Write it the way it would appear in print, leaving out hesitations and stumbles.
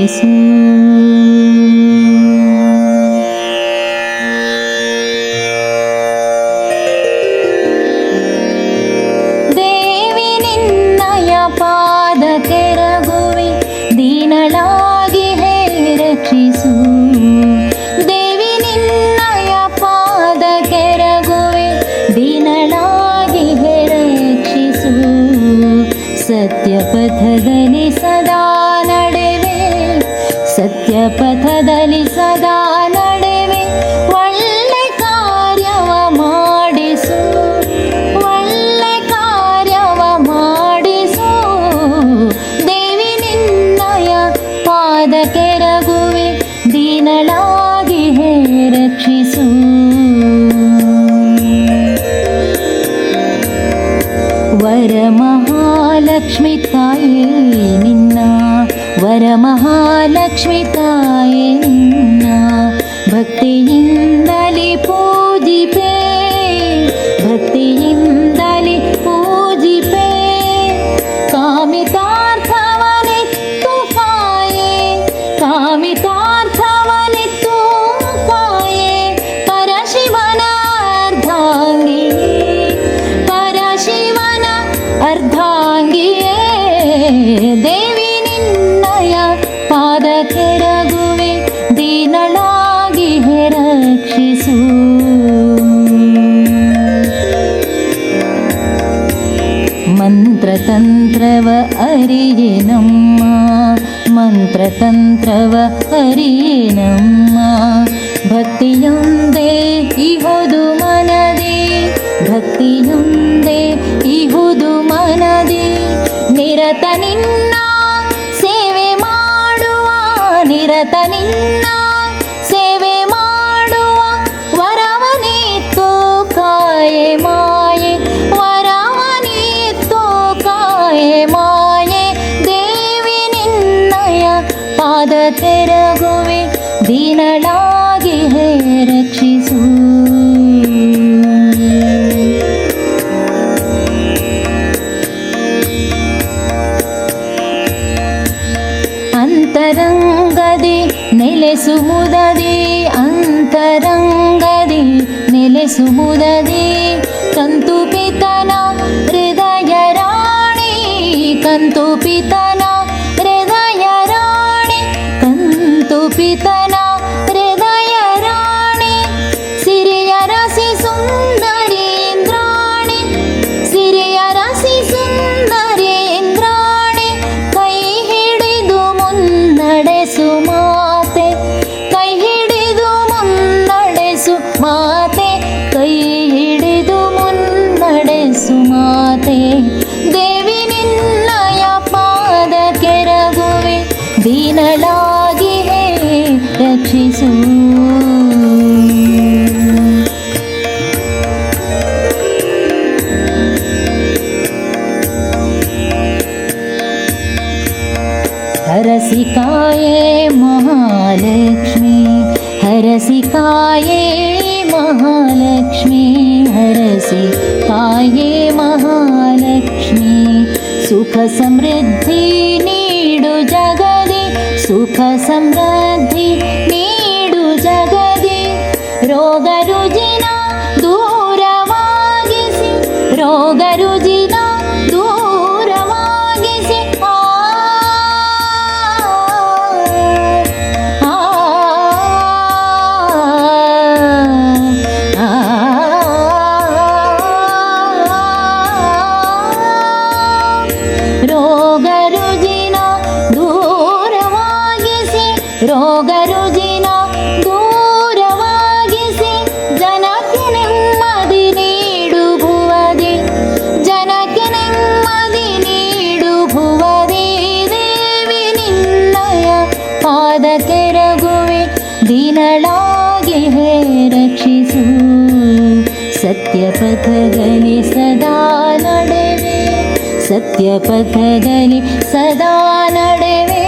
ರಕ್ಷಿಸು. ದೇವಿ ನಿನ್ನಯ ಪಾದ ಕೆರಗುವೆ, ದೀನಳಾಗಿ ಹೇ ರಕ್ಷಿಸು. ದೇವಿ ನಿನ್ನಯ ಪಾದ ಕೆರಗುವೆ, ದೀನಳಾಗಿ ಹೇ ರಕ್ಷಿಸು. ಸತ್ಯ ಪಥದಲ್ಲಿ ಸದಾ ನಡೆವೆ, ಸತ್ಯ ಪಥದಲ್ಲಿ ಸದಾ ನಡೆವೆ. ಒಳ್ಳೆ ಕಾರ್ಯವ ಮಾಡಿಸು, ಒಳ್ಳೆ ಕಾರ್ಯವ ಮಾಡಿಸು. ದೇವಿ ನಿನ್ನಯ ಪಾದ ಕೆರಗುವೆ, ದೀನಳಾಗಿ ಹೇ ರಕ್ಷಿಸು. ವರಮಹಾಲಕ್ಷ್ಮಿ ತಾಯೇ ನಿನ್ನ, ವರಮಹಾಲಕ್ಷ್ಮಿ ತಾಯೇ ನಿನ್ನ ಭಕ್ತಿಯಿಂದಲೇ ಪೂಜಿಪೆ, ಭಕ್ತಿಯಿಂದಲೇ ಪೂಜಿಪೆ. ಕಾಮಿತಾರ್ಥವನಿತ್ತು ಕಾಯೆ, ಕಾಮಿತಾರ್ಥವನಿತ್ತು ಕಾಯೆ. ಪರಶಿವನ ಅರ್ಧಾಂಗಿಯೇ, ಪರಶಿವನ ಅರ್ಧಾಂಗಿಯೇ. ದೇವಿ ನಿನ್ನಯ ಪಾದ ಕೆರಗುವೆ, ದೀನಳಾಗಿ ಹೇ ರಕ್ಷಿಸು. ಮಂತ್ರತಂತ್ರವ ಅರಿಯೆ ನಮ್ಮ, ಮಂತ್ರತಂತ್ರವ ಅರಿಯೆ ನಮ್ಮ. ಭಕ್ತಿಯೊಂದೇ ಇಹುದು ಮನದೇ, ಭಕ್ತಿಯೊಂದೇ ಇಹುದು ಮನದೇ. ನಿರತ ನಿನ್ನ ಸೇವೆ ಮಾಡುವ, ನಿರತ ನಿನ್ನ ಸೇವೆ ಮಾಡುವ. ವರವನಿತ್ತು ಕಾಯೆ ಮಾಯೆ, ವರವನಿತ್ತು ಕಾಯೆ ಮಾಯೆ. ದೇವಿ ನಿನ್ನಯ ಪಾದ ಕೆರಗುವೆ, ದೀನಳಾಗಿ ಹೇ ರಕ್ಷಿಸು. ಅಂತರಂಗದಿ ನೆಲೆಸುವುದದಿ, ಅಂತರಂಗದಿ ನೆಲೆಸುವುದದಿ. ಕಂತು ಪಿತನ ಹೃದಯ ರಾಣಿ, ಕಂತು ಪಿತನ ಹೃದಯ ರಾಣಿ, ಕಂತು ಪಿತನ ಹೃದಯ ರಾಣಿ. ಸಿರಿಯ ರಸಿ ಸುಂದರೇಂದ್ರಾಣಿ, ಸಿರಿಯ ರಸಿ ಸುಂದರೇಂದ್ರಾಣಿ. ಕೈ ಹಿಡಿದು ಮುನ್ನಡೆಸು ಮಾತೆ, ಕೈ ಹಿಡಿದು ಮುನ್ನಡೆಸು ಮಾತೆ, ಕೈ ಹಿಡಿದು ಮುನ್ನಡೆಸು ಮಾತೆ. ದೇವಿ ನಿನ್ನಯ ಪಾದ ಕೆರಗುವೆ, ದೀನಳಾಗಿ ಹೇ ರಕ್ಷಿಸು. ಹರಸಿಕಾಯೇ ಮಹಾಲಕ್ಷ್ಮಿ, ಹರಸಿಕಾಯೇ ಮಹಾಲಕ್ಷ್ಮಿ, ಹರಸಿಕಾಯೇ ಮಹಾಲಕ್ಷ್ಮಿ. ಸುಖ ಸಮೃದ್ಧಿ ನೀಡು ಜಗದಿ, ಸುಖ ಸಮೃದ್ಧಿ ನೀಡು ಜಗದಿ. ರೋಗ ರುಜಿನ ದೂರವಾಗಿಸಿ, ರೋಗ ರುಜಿನ ದೂರವಾಗಿಸಿ. ರೋಗ ರುಜಿನ ದೂರವಾಗಿಸಿ, ರೋಗ ರುಜಿನ ದೂರವಾಗಿಸಿ. ಜನಕ್ಕೆ ನೆಮ್ಮದಿ ನೀಡು ಭುವದಿ, ಜನಕ್ಕೆ ನೆಮ್ಮದಿ ನೀಡು ಭುವದಿ. ದೇವಿ ನಿನ್ನಯ ಪಾದ ಕೆರಗುವೆ, ದೀನಳಾಗಿ ಹೇ ರಕ್ಷಿಸು. ಸತ್ಯ ಪಥದಲ್ಲಿ ಸದಾ ನಡೆವೆ, ಸತ್ಯ ಪಥದಲ್ಲಿ ಸದಾ ನಡೆವೆ.